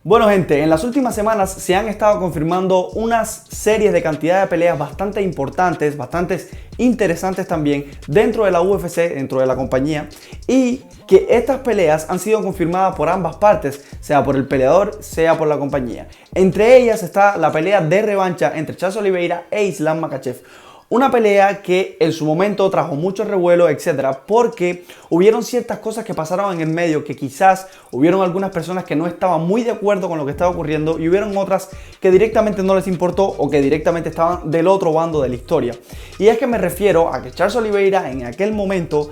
Bueno gente, en las últimas semanas se han estado confirmando unas series de cantidad de peleas bastante importantes, bastante interesantes también dentro de la UFC, dentro de la compañía, y que estas peleas han sido confirmadas por ambas partes, sea por el peleador, sea por la compañía. Entre ellas está la pelea de revancha entre Charles Oliveira e Islam Makhachev. Una pelea que en su momento trajo mucho revuelo, etcétera, porque hubieron ciertas cosas que pasaron en el medio que quizás hubieron algunas personas que no estaban muy de acuerdo con lo que estaba ocurriendo y hubieron otras que directamente no les importó o que directamente estaban del otro bando de la historia. Y es que me refiero a que Charles Oliveira en aquel momento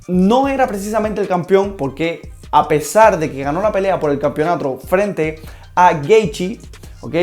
no era precisamente el campeón, porque a pesar de que ganó la pelea por el campeonato frente a Gaethje, ¿ok?,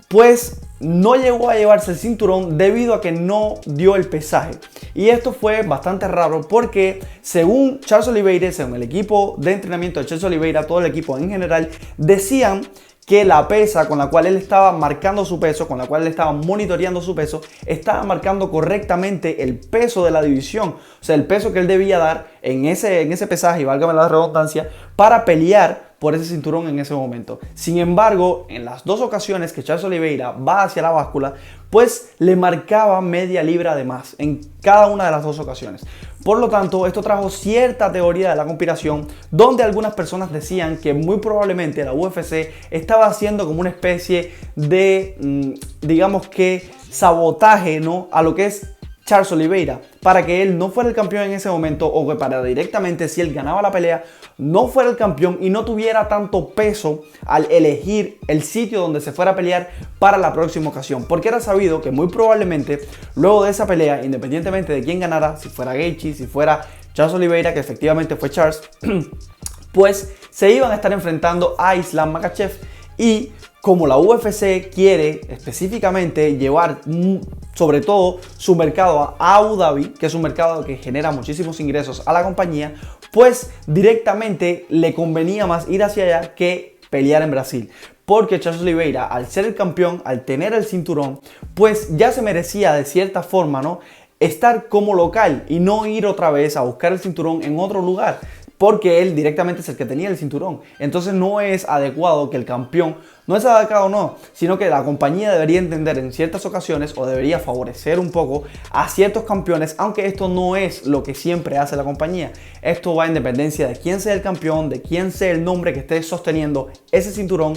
pues no llegó a llevarse el cinturón debido a que no dio el pesaje. Y esto fue bastante raro porque según Charles Oliveira, según el equipo de entrenamiento de Charles Oliveira, todo el equipo en general, decían que la pesa con la cual él estaba marcando su peso, con la cual él estaba monitoreando su peso, estaba marcando correctamente el peso de la división. O sea, el peso que él debía dar en ese pesaje, y válgame la redundancia, para pelear por ese cinturón en ese momento. Sin embargo, en las dos ocasiones que Charles Oliveira va hacia la báscula, pues le marcaba media libra de más en cada una de las dos ocasiones. Por lo tanto, esto trajo cierta teoría de la conspiración, donde algunas personas decían que muy probablemente la UFC estaba haciendo como una especie de, digamos que, sabotaje, ¿no?, a lo que es Charles Oliveira, para que él no fuera el campeón en ese momento, o que para directamente, si él ganaba la pelea, no fuera el campeón y no tuviera tanto peso al elegir el sitio donde se fuera a pelear para la próxima ocasión. Porque era sabido que muy probablemente luego de esa pelea, independientemente de quién ganara, si fuera Gaethje, si fuera Charles Oliveira, que efectivamente fue Charles, pues se iban a estar enfrentando a Islam Makhachev. Y como la UFC quiere específicamente llevar sobre todo su mercado a Abu Dhabi, que es un mercado que genera muchísimos ingresos a la compañía, pues directamente le convenía más ir hacia allá que pelear en Brasil. Porque Charles Oliveira, al ser el campeón, al tener el cinturón, pues ya se merecía de cierta forma, ¿no?, estar como local y no ir otra vez a buscar el cinturón en otro lugar, porque él directamente es el que tenía el cinturón. Entonces no es adecuado que el campeón, no es adecuado no, sino que la compañía debería entender en ciertas ocasiones, o debería favorecer un poco a ciertos campeones, aunque esto no es lo que siempre hace la compañía. Esto va en dependencia de quién sea el campeón, de quién sea el nombre que esté sosteniendo ese cinturón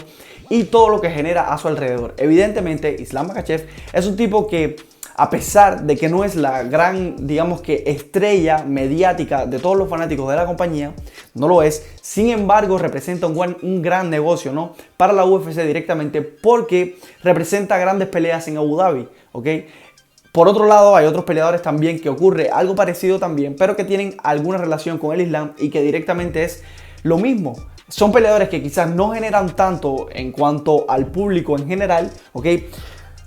y todo lo que genera a su alrededor. Evidentemente Islam Makhachev es un tipo que, a pesar de que no es la gran, digamos que, estrella mediática de todos los fanáticos de la compañía, no lo es, sin embargo representa un gran negocio, ¿no?, para la UFC directamente, porque representa grandes peleas en Abu Dhabi, ¿ok? Por otro lado, hay otros peleadores también que ocurre algo parecido también, pero que tienen alguna relación con el Islam y que directamente es lo mismo. Son peleadores que quizás no generan tanto en cuanto al público en general, ¿ok?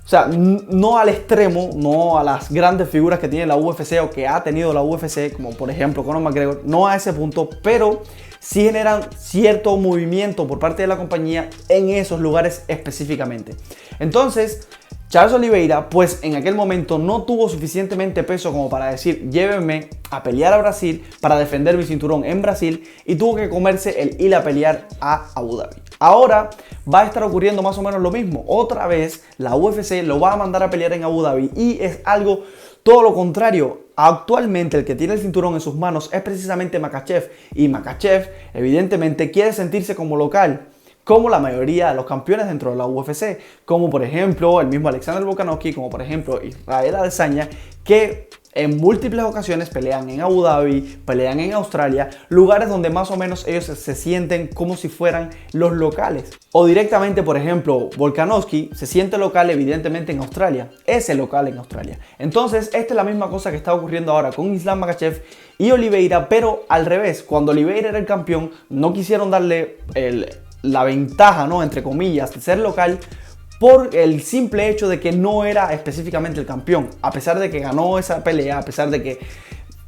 O sea, no al extremo, no a las grandes figuras que tiene la UFC o que ha tenido la UFC, como por ejemplo Conor McGregor, no a ese punto, pero sí generan cierto movimiento por parte de la compañía en esos lugares específicamente. Entonces, Charles Oliveira, pues en aquel momento no tuvo suficientemente peso como para decir, llévenme a pelear a Brasil para defender mi cinturón en Brasil, y tuvo que comerse el ir a pelear a Abu Dhabi. Ahora va a estar ocurriendo más o menos lo mismo. Otra vez la UFC lo va a mandar a pelear en Abu Dhabi, y es algo todo lo contrario. Actualmente el que tiene el cinturón en sus manos es precisamente Makhachev, y Makhachev evidentemente quiere sentirse como local, como la mayoría de los campeones dentro de la UFC, como por ejemplo el mismo Alexander Volkanovski, como por ejemplo Israel Adesanya, que en múltiples ocasiones pelean en Abu Dhabi, pelean en Australia, lugares donde más o menos ellos se sienten como si fueran los locales. O directamente, por ejemplo, Volkanovski se siente local evidentemente en Australia, es el local en Australia. Entonces, esta es la misma cosa que está ocurriendo ahora con Islam Makhachev y Oliveira, pero al revés. Cuando Oliveira era el campeón, no quisieron darle la ventaja, ¿no?, entre comillas, de ser local, por el simple hecho de que no era específicamente el campeón. A pesar de que ganó esa pelea, a pesar de que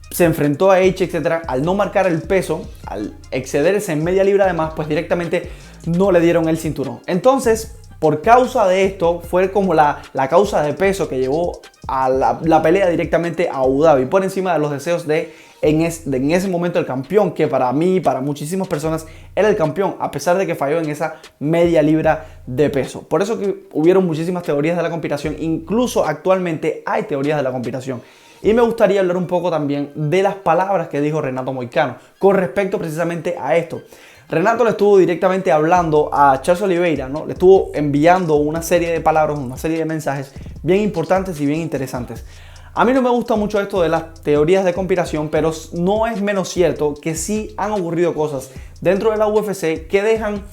se enfrentó a H, etc., al no marcar el peso, al excederse en media libra de más, pues directamente no le dieron el cinturón. Entonces, por causa de esto, fue como la causa de peso que llevó a la pelea directamente a Abu Dhabi, por encima de los deseos de en ese momento el campeón, que para mí, para muchísimas personas, era el campeón, a pesar de que falló en esa media libra de peso. Por eso que hubieron muchísimas teorías de la conspiración, incluso actualmente hay teorías de la conspiración. Y me gustaría hablar un poco también de las palabras que dijo Renato Moicano con respecto precisamente a esto. Renato le estuvo directamente hablando a Charles Oliveira, ¿no? Le estuvo enviando una serie de palabras, una serie de mensajes bien importantes y bien interesantes. A mí no me gusta mucho esto de las teorías de conspiración, pero no es menos cierto que sí han ocurrido cosas dentro de la UFC que dejan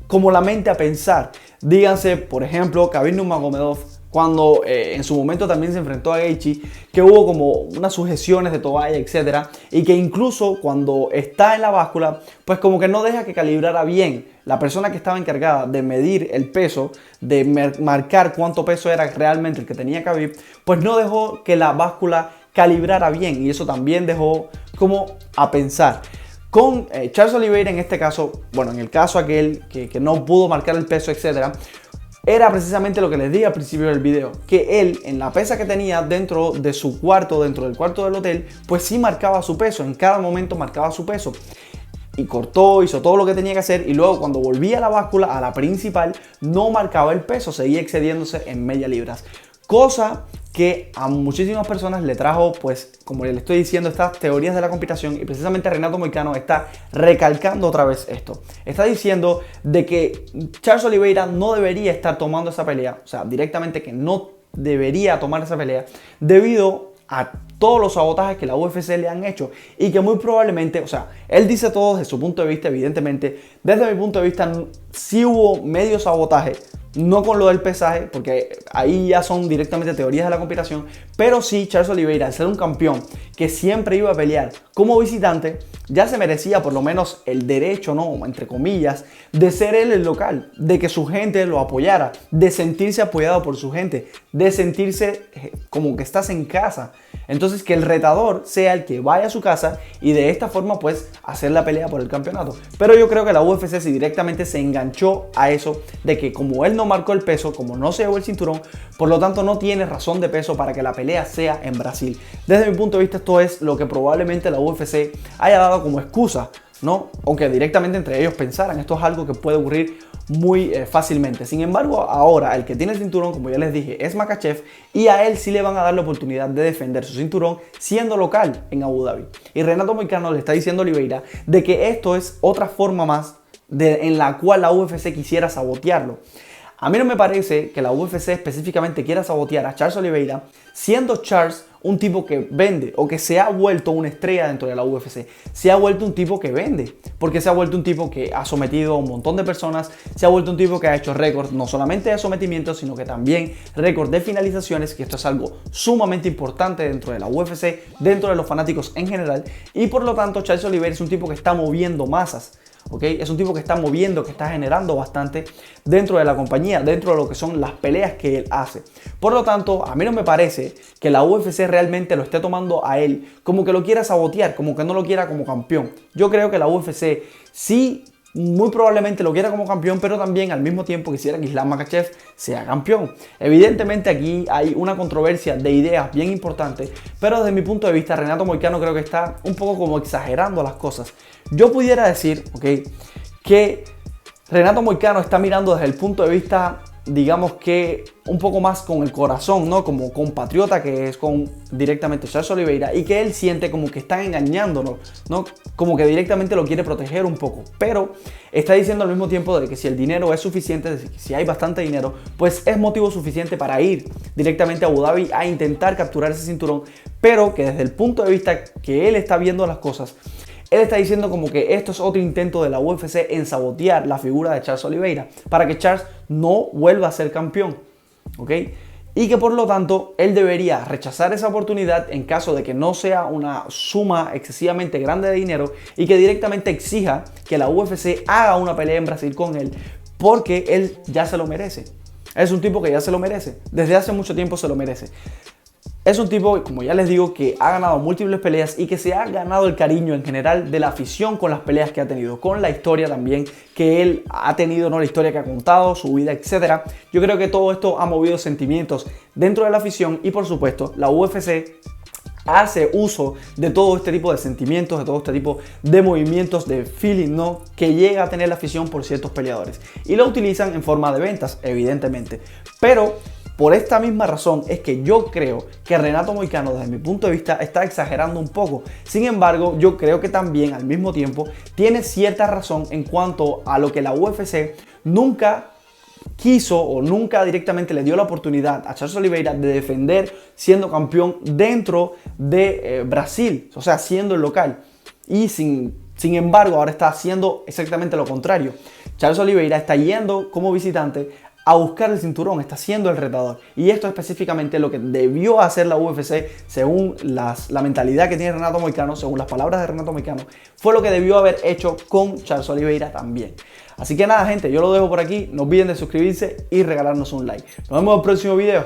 como la mente a pensar. Díganse, por ejemplo, Khabib Nurmagomedov, cuando en su momento también se enfrentó a Gaethje, que hubo como unas sujeciones de toalla, etcétera, y que incluso cuando está en la báscula, pues como que no deja que calibrara bien. La persona que estaba encargada de medir el peso, de marcar cuánto peso era realmente el que tenía Khabib, pues no dejó que la báscula calibrara bien, y eso también dejó como a pensar. Con Charles Oliveira en este caso, bueno, en el caso aquel que no pudo marcar el peso, etcétera, era precisamente lo que les dije al principio del video, que él en la pesa que tenía dentro de su cuarto, dentro del cuarto del hotel, pues sí marcaba su peso, en cada momento marcaba su peso. Y cortó, hizo todo lo que tenía que hacer, y luego cuando volvía a la báscula, a la principal, no marcaba el peso, seguía excediéndose en media libra. Cosa que a muchísimas personas le trajo, pues, como le estoy diciendo, estas teorías de la conspiración, y precisamente Renato Moicano está recalcando otra vez esto. Está diciendo de que Charles Oliveira no debería estar tomando esa pelea, o sea, directamente que no debería tomar esa pelea debido a todos los sabotajes que la UFC le han hecho, y que muy probablemente, o sea, él dice todo desde su punto de vista, evidentemente, desde mi punto de vista sí hubo medio sabotaje, no con lo del pesaje, porque ahí ya son directamente teorías de la conspiración, pero sí Charles Oliveira, al ser un campeón que siempre iba a pelear como visitante, ya se merecía por lo menos el derecho, ¿no?, entre comillas, de ser él el local, de que su gente lo apoyara, de sentirse apoyado por su gente, de sentirse como que estás en casa. Entonces que el retador sea el que vaya a su casa y de esta forma pues hacer la pelea por el campeonato. Pero yo creo que la UFC sí directamente se enganchó a eso de que como él no marcó el peso, como no se llevó el cinturón, por lo tanto no tiene razón de peso para que la pelea sea en Brasil. Desde mi punto de vista esto es lo que probablemente la UFC haya dado como excusa, ¿no? Aunque directamente entre ellos pensaran, esto es algo que puede ocurrir muy fácilmente. Sin embargo, ahora el que tiene el cinturón, como ya les dije, es Makhachev, y a él sí le van a dar la oportunidad de defender su cinturón siendo local en Abu Dhabi. Y Renato Moicano le está diciendo a Oliveira de que esto es otra forma más en la cual la UFC quisiera sabotearlo. A mí no me parece que la UFC específicamente quiera sabotear a Charles Oliveira, siendo Charles un tipo que vende, o que se ha vuelto una estrella dentro de la UFC. Se ha vuelto un tipo que vende, porque se ha vuelto un tipo que ha sometido a un montón de personas, se ha vuelto un tipo que ha hecho récords, no solamente de sometimientos, sino que también récords de finalizaciones, que esto es algo sumamente importante dentro de la UFC, dentro de los fanáticos en general, y por lo tanto Charles Oliveira es un tipo que está moviendo masas. ¿Okay? Es un tipo que está moviendo, que está generando bastante dentro de la compañía, dentro de lo que son las peleas que él hace. Por lo tanto, a mí no me parece que la UFC realmente lo esté tomando a él como que lo quiera sabotear, como que no lo quiera como campeón. Yo creo que la UFC sí, muy probablemente lo quiera como campeón, pero también al mismo tiempo quisiera que Islam Makhachev sea campeón. Evidentemente aquí hay una controversia de ideas bien importante, pero desde mi punto de vista Renato Moicano creo que está un poco como exagerando las cosas. Yo pudiera decir, que Renato Moicano está mirando desde el punto de vista, digamos que un poco más con el corazón, ¿no? Como compatriota que es con directamente Charles Oliveira, y que él siente como que están engañándonos, ¿no? Como que directamente lo quiere proteger un poco, pero está diciendo al mismo tiempo de que si el dinero es suficiente, de que si hay bastante dinero, pues es motivo suficiente para ir directamente a Abu Dhabi a intentar capturar ese cinturón, pero que desde el punto de vista que él está viendo las cosas, él está diciendo como que esto es otro intento de la UFC en sabotear la figura de Charles Oliveira para que Charles no vuelva a ser campeón, ¿ok? Y que por lo tanto él debería rechazar esa oportunidad en caso de que no sea una suma excesivamente grande de dinero, y que directamente exija que la UFC haga una pelea en Brasil con él, porque él ya se lo merece. Es un tipo que ya se lo merece, desde hace mucho tiempo se lo merece. Es un tipo, como ya les digo, que ha ganado múltiples peleas y que se ha ganado el cariño en general de la afición con las peleas que ha tenido, con la historia también que él ha tenido, ¿no? La historia que ha contado, su vida, etc. Yo creo que todo esto ha movido sentimientos dentro de la afición, y por supuesto la UFC hace uso de todo este tipo de sentimientos, de todo este tipo de movimientos, de feeling, ¿no?, que llega a tener la afición por ciertos peleadores. Y lo utilizan en forma de ventas, evidentemente. Pero por esta misma razón es que yo creo que Renato Moicano, desde mi punto de vista, está exagerando un poco. Sin embargo, yo creo que también al mismo tiempo tiene cierta razón en cuanto a lo que la UFC nunca quiso o nunca directamente le dio la oportunidad a Charles Oliveira de defender siendo campeón dentro de Brasil, o sea, siendo el local. Y sin embargo, ahora está haciendo exactamente lo contrario. Charles Oliveira está yendo como visitante a buscar el cinturón, está siendo el retador. Y esto es específicamente lo que debió hacer la UFC según la mentalidad que tiene Renato Moicano, según las palabras de Renato Moicano. Fue lo que debió haber hecho con Charles Oliveira también. Así que nada, gente, yo lo dejo por aquí. No olviden de suscribirse y regalarnos un like. Nos vemos en el próximo video.